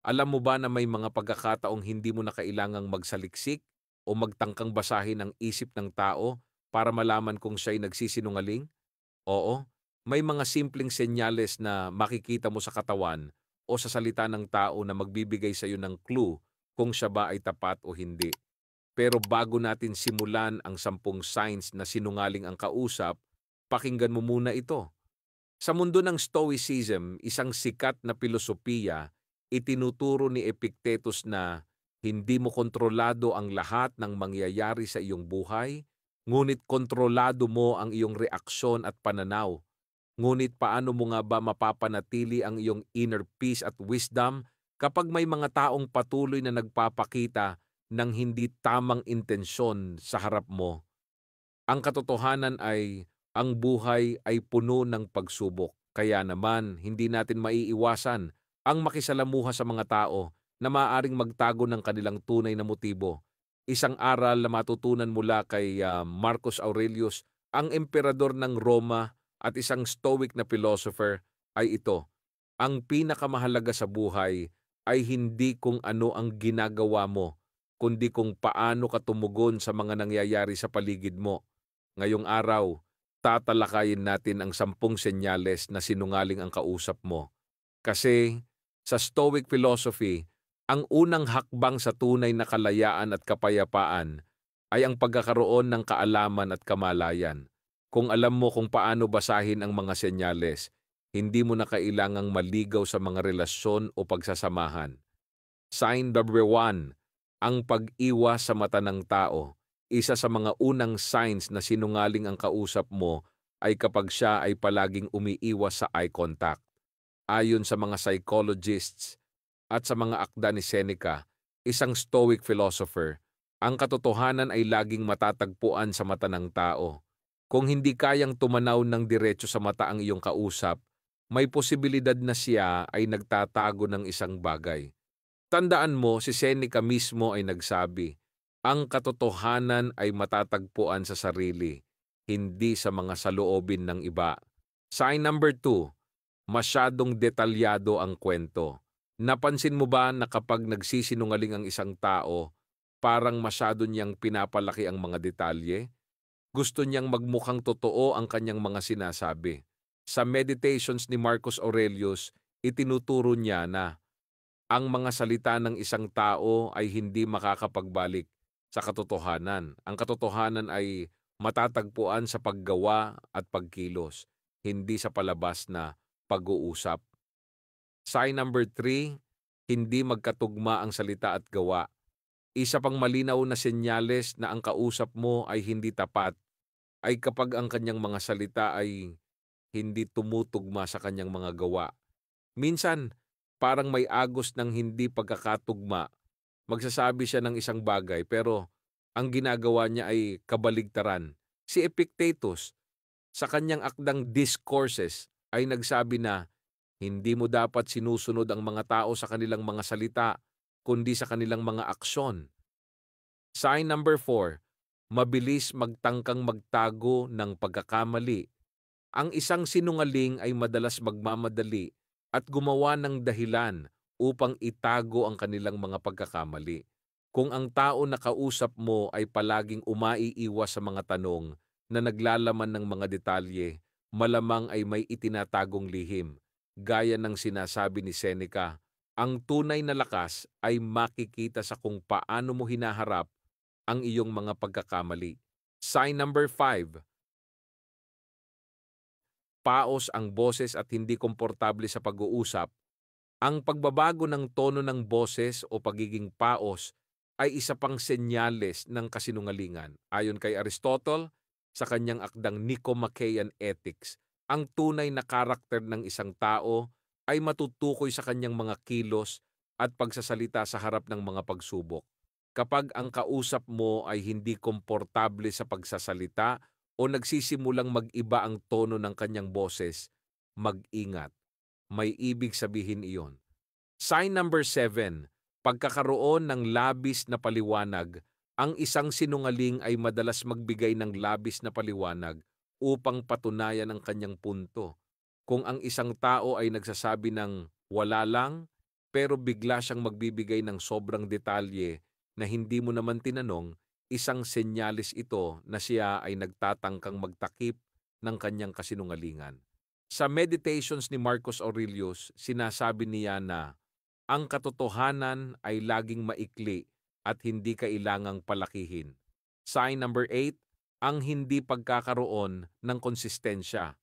Alam mo ba na may mga pagkakataong hindi mo na kailangang magsaliksik o magtangkang basahin ang isip ng tao para malaman kung siya'y nagsisinungaling? Oo, may mga simpleng senyales na makikita mo sa katawan o sa salita ng tao na magbibigay sa iyo ng clue kung siya ba ay tapat o hindi. Pero bago natin simulan ang 10 signs na sinungaling ang kausap, pakinggan mo muna ito. Sa mundo ng Stoicism, isang sikat na pilosopiya, itinuturo ni Epictetus na hindi mo kontrolado ang lahat ng mangyayari sa iyong buhay, ngunit kontrolado mo ang iyong reaksyon at pananaw. Ngunit paano mo nga ba mapapanatili ang iyong inner peace at wisdom kapag may mga taong patuloy na nagpapakita ng hindi tamang intensyon sa harap mo? Ang katotohanan ay ang buhay ay puno ng pagsubok. Kaya naman, hindi natin maiiwasan ang makisalamuha sa mga tao na maaaring magtago ng kanilang tunay na motibo. Isang aral na matutunan mula kay Marcus Aurelius, ang emperador ng Roma at isang stoic na philosopher ay ito: ang pinakamahalaga sa buhay ay hindi kung ano ang ginagawa mo, kundi kung paano ka tumugon sa mga nangyayari sa paligid mo. Ngayong araw, tatalakayin natin ang 10 senyales na sinungaling ang kausap mo. Kasi sa Stoic philosophy, ang unang hakbang sa tunay na kalayaan at kapayapaan ay ang pagkakaroon ng kaalaman at kamalayan. Kung alam mo kung paano basahin ang mga senyales, hindi mo na kailangang maligaw sa mga relasyon o pagsasamahan. Sign number 1, ang pag-iwas sa mata ng tao. Isa sa mga unang signs na sinungaling ang kausap mo ay kapag siya ay palaging umiiwas sa eye contact. Ayon sa mga psychologists at sa mga akda ni Seneca, isang stoic philosopher, ang katotohanan ay laging matatagpuan sa mata ng tao. Kung hindi kayang tumanaw ng diretso sa mata ang iyong kausap, may posibilidad na siya ay nagtatago ng isang bagay. Tandaan mo, si Seneca mismo ay nagsabi, ang katotohanan ay matatagpuan sa sarili, hindi sa mga saloobin ng iba. Sign number 2, masyadong detalyado ang kwento. Napansin mo ba na kapag nagsisinungaling ang isang tao, parang masyado niyang pinapalaki ang mga detalye? Gusto niyang magmukhang totoo ang kanyang mga sinasabi. Sa Meditations ni Marcus Aurelius, itinuturo niya na ang mga salita ng isang tao ay hindi makakapagbalik sa katotohanan. Ang katotohanan ay matatagpuan sa paggawa at pagkilos, hindi sa palabas na pag-uusap. Sign number 3, hindi magkatugma ang salita at gawa. Isa pang malinaw na senyales na ang kausap mo ay hindi tapat ay kapag ang kanyang mga salita ay hindi tumutugma sa kanyang mga gawa. Minsan, parang may agos ng hindi pagkakatugma. Magsasabi siya ng isang bagay pero ang ginagawa niya ay kabaligtaran. Si Epictetus, sa kanyang akdang Discourses, ay nagsabi na hindi mo dapat sinusunod ang mga tao sa kanilang mga salita, kundi sa kanilang mga aksyon. Sign number 4, mabilis magtangkang magtago ng pagkakamali. Ang isang sinungaling ay madalas magmamadali at gumawa ng dahilan upang itago ang kanilang mga pagkakamali. Kung ang tao na kausap mo ay palaging umaiiwas sa mga tanong na naglalaman ng mga detalye, malamang ay may itinatagong lihim. Gaya ng sinasabi ni Seneca, ang tunay na lakas ay makikita sa kung paano mo hinaharap ang iyong mga pagkakamali. Sign number 5, paos ang boses at hindi komportable sa pag-uusap. Ang pagbabago ng tono ng boses o pagiging paos ay isa pang senyales ng kasinungalingan. Ayon kay Aristotle, sa kanyang akdang Nicomachean Ethics, ang tunay na karakter ng isang tao ay matutukoy sa kanyang mga kilos at pagsasalita sa harap ng mga pagsubok. Kapag ang kausap mo ay hindi komportable sa pagsasalita o nagsisimulang mag-iba ang tono ng kanyang boses, mag-ingat. May ibig sabihin iyon. Sign number 7, pagkakaroon ng labis na paliwanag. Ang isang sinungaling ay madalas magbigay ng labis na paliwanag upang patunayan ang kanyang punto. Kung ang isang tao ay nagsasabi ng wala lang, pero bigla siyang magbibigay ng sobrang detalye na hindi mo naman tinanong, isang senyalis ito na siya ay nagtatangkang magtakip ng kanyang kasinungalingan. Sa Meditations ni Marcus Aurelius, sinasabi niya na ang katotohanan ay laging maikli at hindi kailangang palakihin. Sign number 8, ang hindi pagkakaroon ng konsistensya.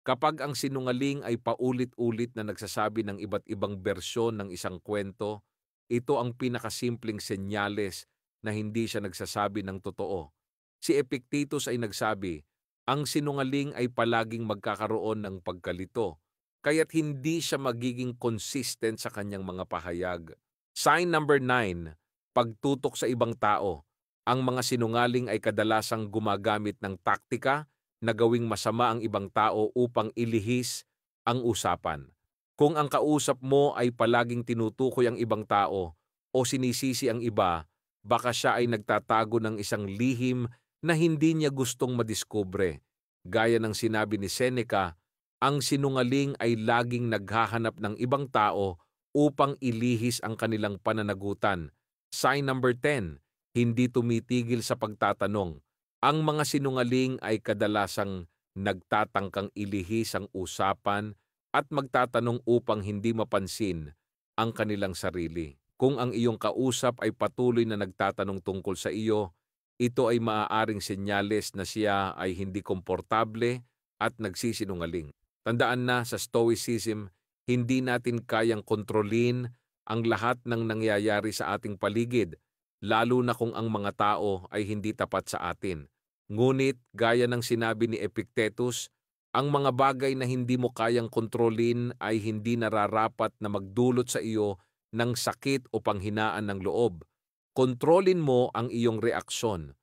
Kapag ang sinungaling ay paulit-ulit na nagsasabi ng iba't ibang bersyon ng isang kwento, ito ang pinakasimpleng senyales na hindi siya nagsasabi ng totoo. Si Epictetus ay nagsabi, ang sinungaling ay palaging magkakaroon ng pagkalito, kaya't hindi siya magiging consistent sa kanyang mga pahayag. Sign number 9, pagtutok sa ibang tao. Ang mga sinungaling ay kadalasang gumagamit ng taktika na gawing masama ang ibang tao upang ilihis ang usapan. Kung ang kausap mo ay palaging tinutukoy ang ibang tao o sinisisi ang iba, baka siya ay nagtatago ng isang lihim na hindi niya gustong madiskubre. Gaya ng sinabi ni Seneca, ang sinungaling ay laging naghahanap ng ibang tao upang ilihis ang kanilang pananagutan. Sign number 10, hindi tumitigil sa pagtatanong. Ang mga sinungaling ay kadalasang nagtatangkang ilihis ang usapan at magtatanong upang hindi mapansin ang kanilang sarili. Kung ang iyong kausap ay patuloy na nagtatanong tungkol sa iyo, ito ay maaaring senyales na siya ay hindi komportable at nagsisinungaling. Tandaan na sa Stoicism, hindi natin kayang kontrolin ang lahat ng nangyayari sa ating paligid, lalo na kung ang mga tao ay hindi tapat sa atin. Ngunit, gaya ng sinabi ni Epictetus, ang mga bagay na hindi mo kayang kontrolin ay hindi nararapat na magdulot sa iyo ng sakit o panghinaan ng loob. Kontrolin mo ang iyong reaksyon.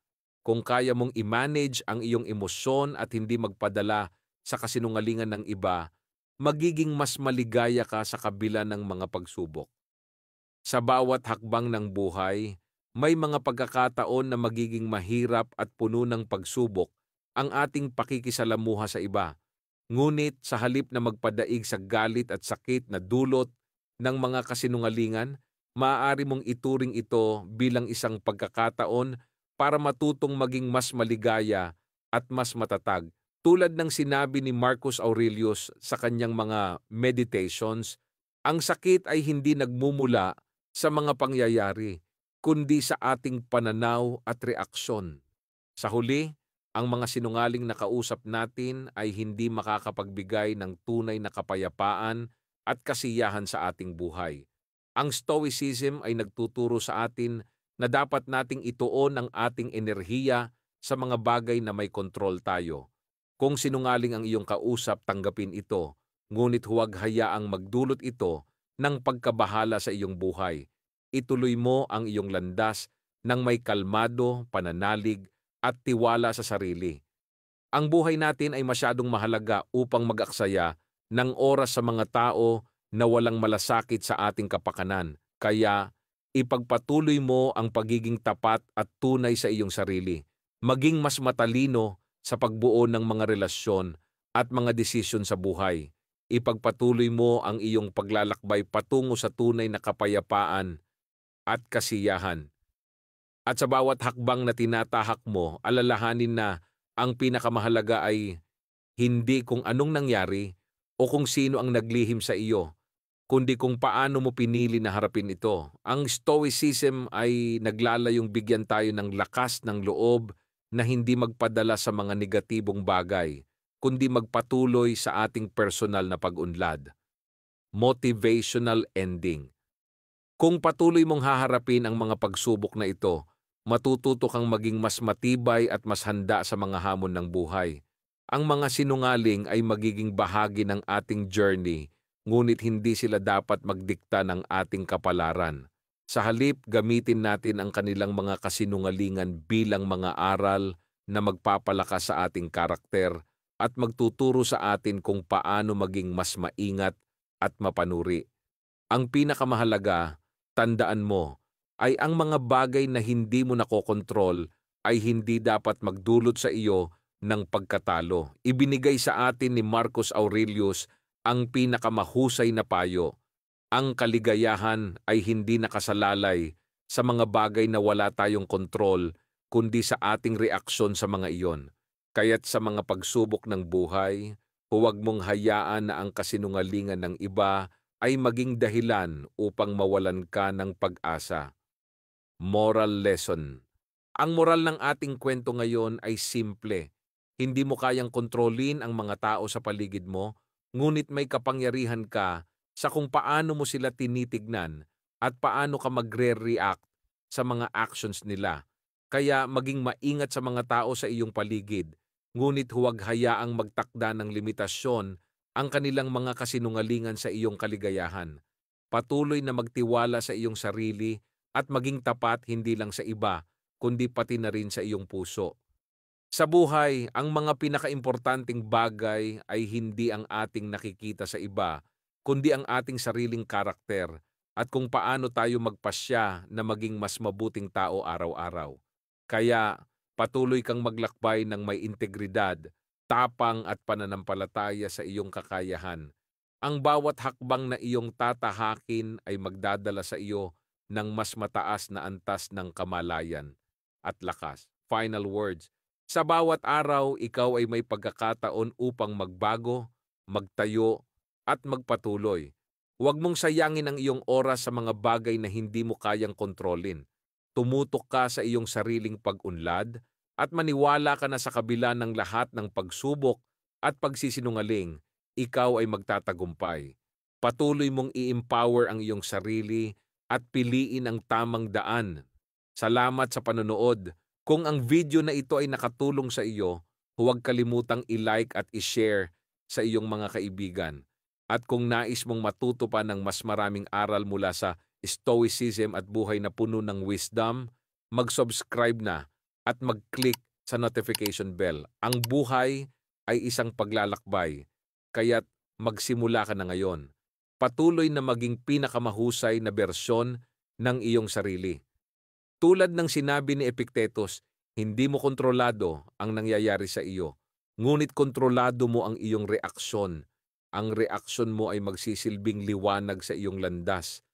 Kung kaya mong i-manage ang iyong emosyon at hindi magpadala sa kasinungalingan ng iba, magiging mas maligaya ka sa kabila ng mga pagsubok. Sa bawat hakbang ng buhay, may mga pagkakataon na magiging mahirap at puno ng pagsubok ang ating pakikisalamuha sa iba. Ngunit sa halip na magpadaig sa galit at sakit na dulot ng mga kasinungalingan, maaari mong ituring ito bilang isang pagkakataon para matutong maging mas maligaya at mas matatag. Tulad ng sinabi ni Marcus Aurelius sa kanyang mga Meditations, ang sakit ay hindi nagmumula sa mga pangyayari, kundi sa ating pananaw at reaksyon. Sa huli, ang mga sinungaling na kausap natin ay hindi makakapagbigay ng tunay na kapayapaan at kasiyahan sa ating buhay. Ang Stoicism ay nagtuturo sa atin na dapat nating ituon ang ating enerhiya sa mga bagay na may kontrol tayo. Kung sinungaling ang iyong kausap, tanggapin ito, ngunit huwag hayaang magdulot ito ng pagkabahala sa iyong buhay. Ituloy mo ang iyong landas ng may kalmado, pananalig, at tiwala sa sarili. Ang buhay natin ay masyadong mahalaga upang mag-aksaya ng oras sa mga tao na walang malasakit sa ating kapakanan. Kaya, ipagpatuloy mo ang pagiging tapat at tunay sa iyong sarili. Maging mas matalino sa pagbuo ng mga relasyon at mga desisyon sa buhay. Ipagpatuloy mo ang iyong paglalakbay patungo sa tunay na kapayapaan at kasiyahan. At sa bawat hakbang na tinatahak mo, alalahanin na ang pinakamahalaga ay hindi kung anong nangyari o kung sino ang naglihim sa iyo, kundi kung paano mo pinili na harapin ito. Ang Stoicism ay naglalayong bigyan tayo ng lakas ng loob na hindi magpadala sa mga negatibong bagay, kundi magpatuloy sa ating personal na pag-unlad. Motivational ending. Kung patuloy mong haharapin ang mga pagsubok na ito, matututo kang maging mas matibay at mas handa sa mga hamon ng buhay. Ang mga sinungaling ay magiging bahagi ng ating journey, ngunit hindi sila dapat magdikta ng ating kapalaran. Sa halip, gamitin natin ang kanilang mga kasinungalingan bilang mga aral na magpapalakas sa ating karakter at magtuturo sa atin kung paano maging mas maingat at mapanuri. Ang pinakamahalaga, tandaan mo, ay ang mga bagay na hindi mo nakokontrol ay hindi dapat magdulot sa iyo ng pagkatalo. Ibinigay sa atin ni Marcus Aurelius ang pinakamahusay na payo. Ang kaligayahan ay hindi nakasalalay sa mga bagay na wala tayong kontrol, kundi sa ating reaksyon sa mga iyon. Kaya't sa mga pagsubok ng buhay, huwag mong hayaan na ang kasinungalingan ng iba ay maging dahilan upang mawalan ka ng pag-asa. Moral lesson. Ang moral ng ating kwento ngayon ay simple. Hindi mo kayang kontrolin ang mga tao sa paligid mo, ngunit may kapangyarihan ka sa kung paano mo sila tinitignan at paano ka magre-react sa mga actions nila. Kaya maging maingat sa mga tao sa iyong paligid, ngunit huwag hayaang magtakda ng limitasyon ang kanilang mga kasinungalingan sa iyong kaligayahan. Patuloy na magtiwala sa iyong sarili at maging tapat hindi lang sa iba, kundi pati na rin sa iyong puso. Sa buhay, ang mga pinakaimportanteng bagay ay hindi ang ating nakikita sa iba, kundi ang ating sariling karakter at kung paano tayo magpasya na maging mas mabuting tao araw-araw. Kaya, patuloy kang maglakbay ng may integridad, tapang at pananampalataya sa iyong kakayahan. Ang bawat hakbang na iyong tatahakin ay magdadala sa iyo ng mas mataas na antas ng kamalayan at lakas. Final words. Sa bawat araw, ikaw ay may pagkakataon upang magbago, magtayo, at magpatuloy. Huwag mong sayangin ang iyong oras sa mga bagay na hindi mo kayang kontrolin. Tumutok ka sa iyong sariling pag-unlad at maniwala ka na sa kabila ng lahat ng pagsubok at pagsisinungaling, ikaw ay magtatagumpay. Patuloy mong i-empower ang iyong sarili at piliin ang tamang daan. Salamat sa panonood. Kung ang video na ito ay nakatulong sa iyo, huwag kalimutang i-like at i-share sa iyong mga kaibigan. At kung nais mong matuto pa ng mas maraming aral mula sa Stoicism at buhay na puno ng wisdom, mag-subscribe na at mag-click sa notification bell. Ang buhay ay isang paglalakbay, kaya't magsimula ka na ngayon. Patuloy na maging pinakamahusay na bersyon ng iyong sarili. Tulad ng sinabi ni Epictetus, hindi mo kontrolado ang nangyayari sa iyo, ngunit kontrolado mo ang iyong reaksyon. Ang reaksyon mo ay magsisilbing liwanag sa iyong landas